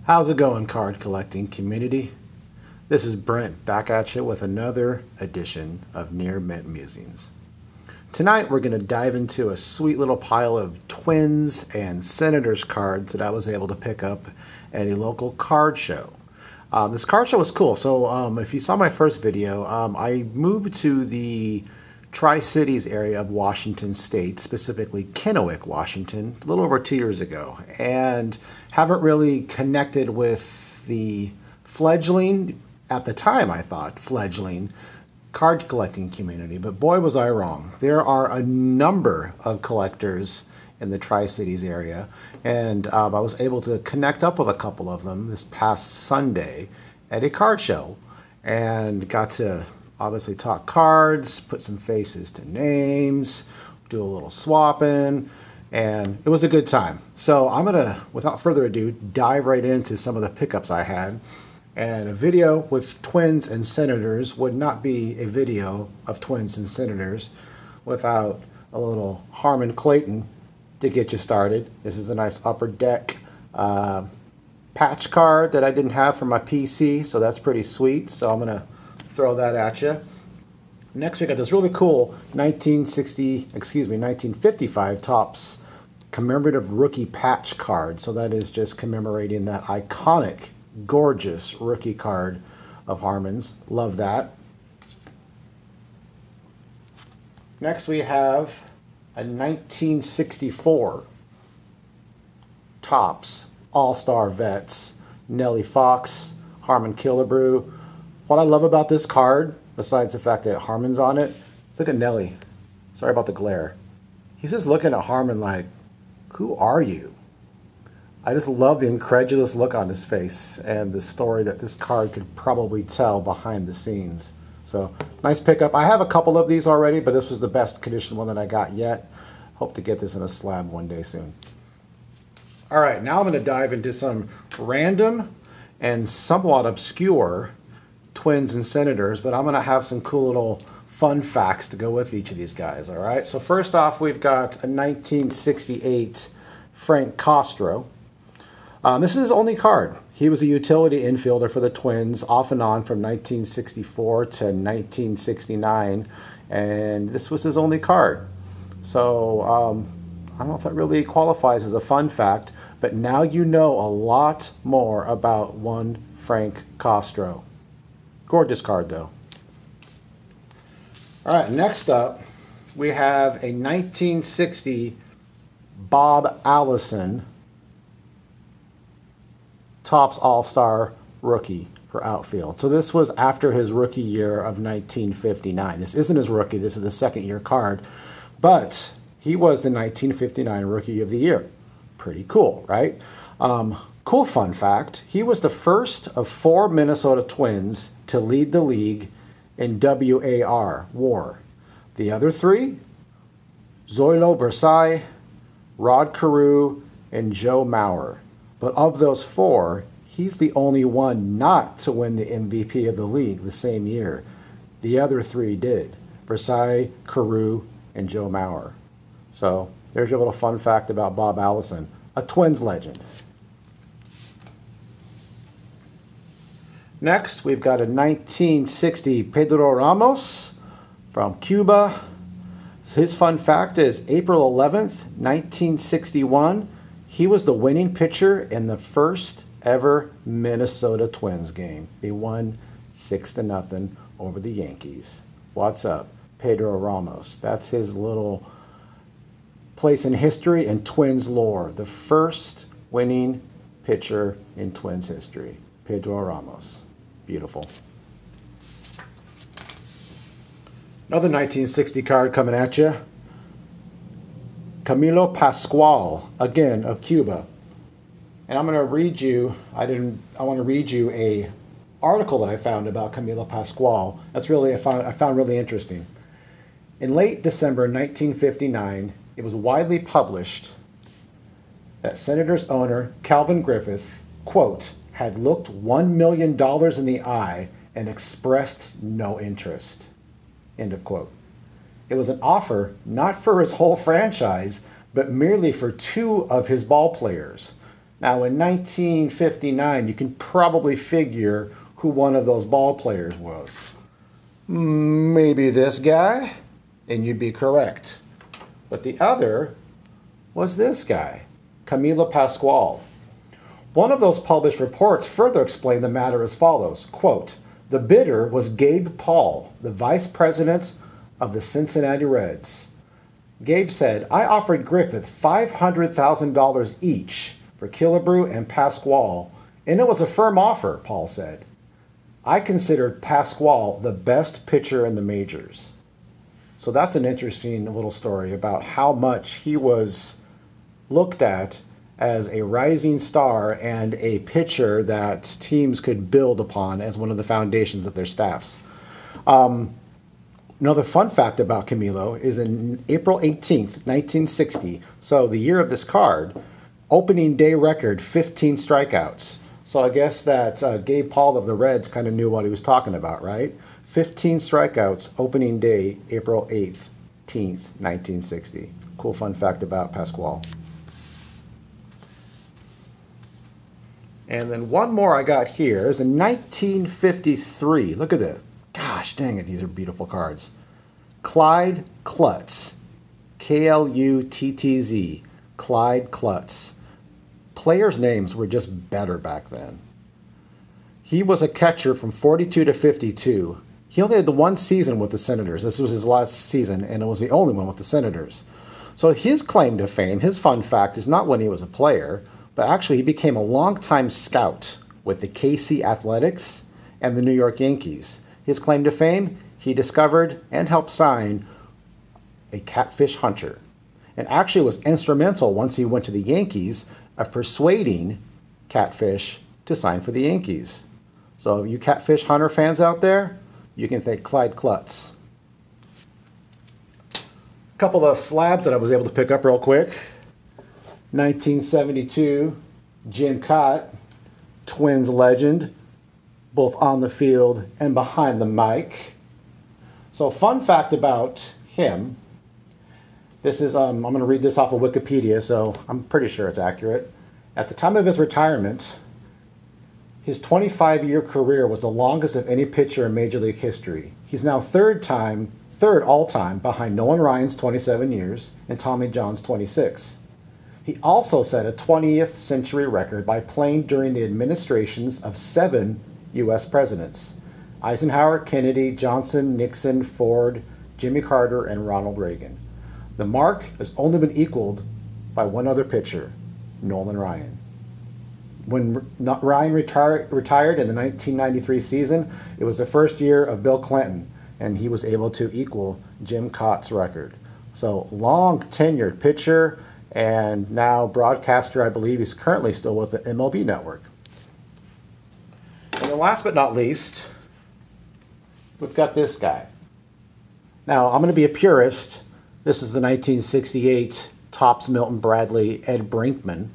How's it going, card collecting community? This is Brent back at you with another edition of Near Mint Musings. Tonight we're going to dive into a sweet little pile of Twins and Senators cards that I was able to pick up at a local card show. This card show was cool. So if you saw my first video, I moved to the Tri-Cities area of Washington State, specifically Kennewick, Washington, a little over 2 years ago, and haven't really connected with the fledgling, at the time I thought, fledgling card collecting community, but boy was I wrong. There are a number of collectors in the Tri-Cities area, and I was able to connect up with a couple of them this past Sunday at a card show, and got to obviously talk cards, put some faces to names, do a little swapping, and it was a good time. So I'm gonna, without further ado, dive right into some of the pickups I had. And a video with Twins and Senators would not be a video of Twins and Senators without a little Harmon Clayton to get you started. This is a nice upper deck patch card that I didn't have for my PC, so that's pretty sweet. So I'm gonna throw that at you. Next we got this really cool 1955 Topps commemorative rookie patch card. So that is just commemorating that iconic, gorgeous rookie card of Harmon's. Love that. Next we have a 1964 Topps All-Star Vets Nellie Fox, Harmon Killebrew. What I love about this card, besides the fact that Harmon's on it, look at Nelly. Sorry about the glare. He's just looking at Harmon like, who are you? I just love the incredulous look on his face and the story that this card could probably tell behind the scenes. So, nice pickup. I have a couple of these already, but this was the best condition one that I got yet. Hope to get this in a slab one day soon. All right, now I'm going to dive into some random and somewhat obscure Twins and Senators, but I'm going to have some cool little fun facts to go with each of these guys, all right? So first off, we've got a 1968 Frank Castro. This is his only card. He was a utility infielder for the Twins off and on from 1964 to 1969, and this was his only card. So I don't know if that really qualifies as a fun fact, but now you know a lot more about one Frank Castro. Gorgeous card, though. All right, next up, we have a 1960 Bob Allison Topps All-Star rookie for outfield. So this was after his rookie year of 1959. This isn't his rookie. This is the second-year card. But he was the 1959 Rookie of the Year. Pretty cool, right? Cool fun fact, he was the first of 4 Minnesota Twins to lead the league in WAR. The other 3, Zoilo Versailles, Rod Carew, and Joe Mauer. But of those 4, he's the only one not to win the MVP of the league the same year. The other 3 did. Versailles, Carew, and Joe Mauer. So there's your little fun fact about Bob Allison, a Twins legend. Next, we've got a 1960 Pedro Ramos from Cuba. His fun fact is April 11th, 1961, he was the winning pitcher in the first ever Minnesota Twins game. They won 6-0 over the Yankees. What's up? Pedro Ramos. That's his little place in history and Twins lore. The first winning pitcher in Twins history. Pedro Ramos. Beautiful. Another 1960 card coming at you. Camilo Pascual, again of Cuba. And I'm going to read you, I want to read you a article that I found about Camilo Pascual. That's really, I found really interesting. In late December 1959, it was widely published that Senators owner Calvin Griffith, quote, had looked $1 million in the eye and expressed no interest, end of quote. It was an offer not for his whole franchise, but merely for 2 of his ball players. Now, in 1959, you can probably figure who one of those ball players was. Maybe this guy, and you'd be correct. But the other was this guy, Camilo Pascual. One of those published reports further explained the matter as follows, quote, "The bidder was Gabe Paul, the vice president of the Cincinnati Reds. Gabe said, I offered Griffith $500,000 each for Killebrew and Pascual, and it was a firm offer," Paul said. "I considered Pascual the best pitcher in the majors." So that's an interesting little story about how much he was looked at as a rising star and a pitcher that teams could build upon as one of the foundations of their staffs. Another fun fact about Camilo is in April 18th, 1960, so the year of this card, opening day record, 15 strikeouts. So I guess that Gabe Paul of the Reds kind of knew what he was talking about, right? 15 strikeouts, opening day, April 18th, 1960. Cool fun fact about Pascual. And then one more I got here is in 1953. Look at this. Gosh dang it, these are beautiful cards. Clyde Klutz. K-L-U-T-T-Z. Clyde Klutz. Players' names were just better back then. He was a catcher from 42 to 52. He only had the one season with the Senators. This was his last season, and it was the only one with the Senators. So his claim to fame, his fun fact, is not when he was a player, but actually he became a longtime scout with the KC Athletics and the New York Yankees. His claim to fame, he discovered and helped sign a catfish hunter, and actually was instrumental once he went to the Yankees of persuading Catfish to sign for the Yankees. So you Catfish Hunter fans out there, you can thank Clyde Klutz. A couple of slabs that I was able to pick up real quick. 1972, Jim Kaat, Twins legend, both on the field and behind the mic. So fun fact about him, this is, I'm going to read this off of Wikipedia, so I'm pretty sure it's accurate. At the time of his retirement, his 25-year career was the longest of any pitcher in Major League history. He's now third all-time behind Nolan Ryan's 27 years and Tommy John's 26. He also set a 20th century record by playing during the administrations of 7 U.S. presidents: Eisenhower, Kennedy, Johnson, Nixon, Ford, Jimmy Carter, and Ronald Reagan. The mark has only been equaled by one other pitcher, Nolan Ryan. When Ryan retired in the 1993 season, it was the first year of Bill Clinton, and he was able to equal Jim Kaat's record. So long tenured pitcher, and now broadcaster. I believe he's currently still with the MLB Network. And then last but not least, we've got this guy. Now, I'm going to be a purist. This is the 1968 Topps Milton Bradley Ed Brinkman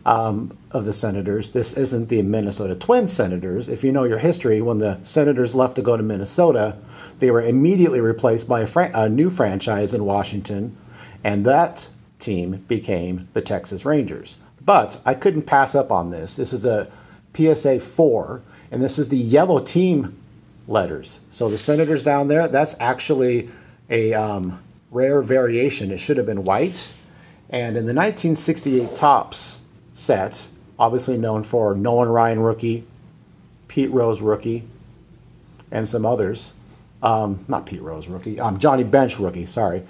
of the Senators. This isn't the Minnesota Twins Senators. If you know your history, when the Senators left to go to Minnesota, they were immediately replaced by a new franchise in Washington, and that team became the Texas Rangers. But I couldn't pass up on this. This is a PSA 4, and this is the yellow team letters. So the Senators down there, that's actually a rare variation. It should have been white. And in the 1968 Topps set, obviously known for Nolan Ryan rookie, Pete Rose rookie, and some others. Not Pete Rose rookie, Johnny Bench rookie, sorry.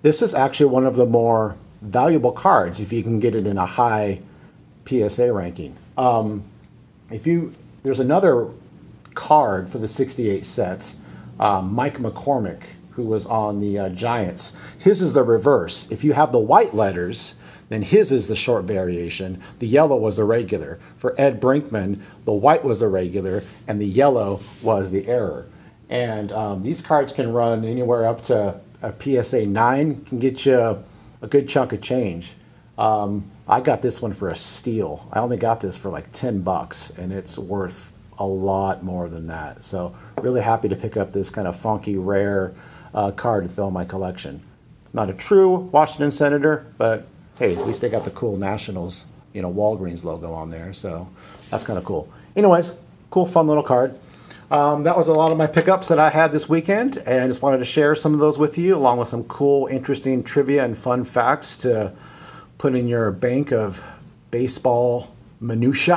This is actually one of the more valuable cards if you can get it in a high PSA ranking. There's another card for the 68 sets, Mike McCormick, who was on the Giants. His is the reverse. If you have the white letters, then his is the short variation. The yellow was the regular. For Ed Brinkman, the white was the regular, and the yellow was the error. And these cards can run anywhere up to a PSA 9, can get you a good chunk of change. I got this one for a steal. I only got this for like $10, and it's worth a lot more than that. So really happy to pick up this kind of funky, rare card to fill my collection. Not a true Washington Senator, but hey, at least they got the cool Nationals, Walgreens logo on there. So that's kind of cool. Anyways, cool, fun little card. That was a lot of my pickups that I had this weekend, and I just wanted to share some of those with you, along with some cool, interesting trivia and fun facts to put in your bank of baseball minutia.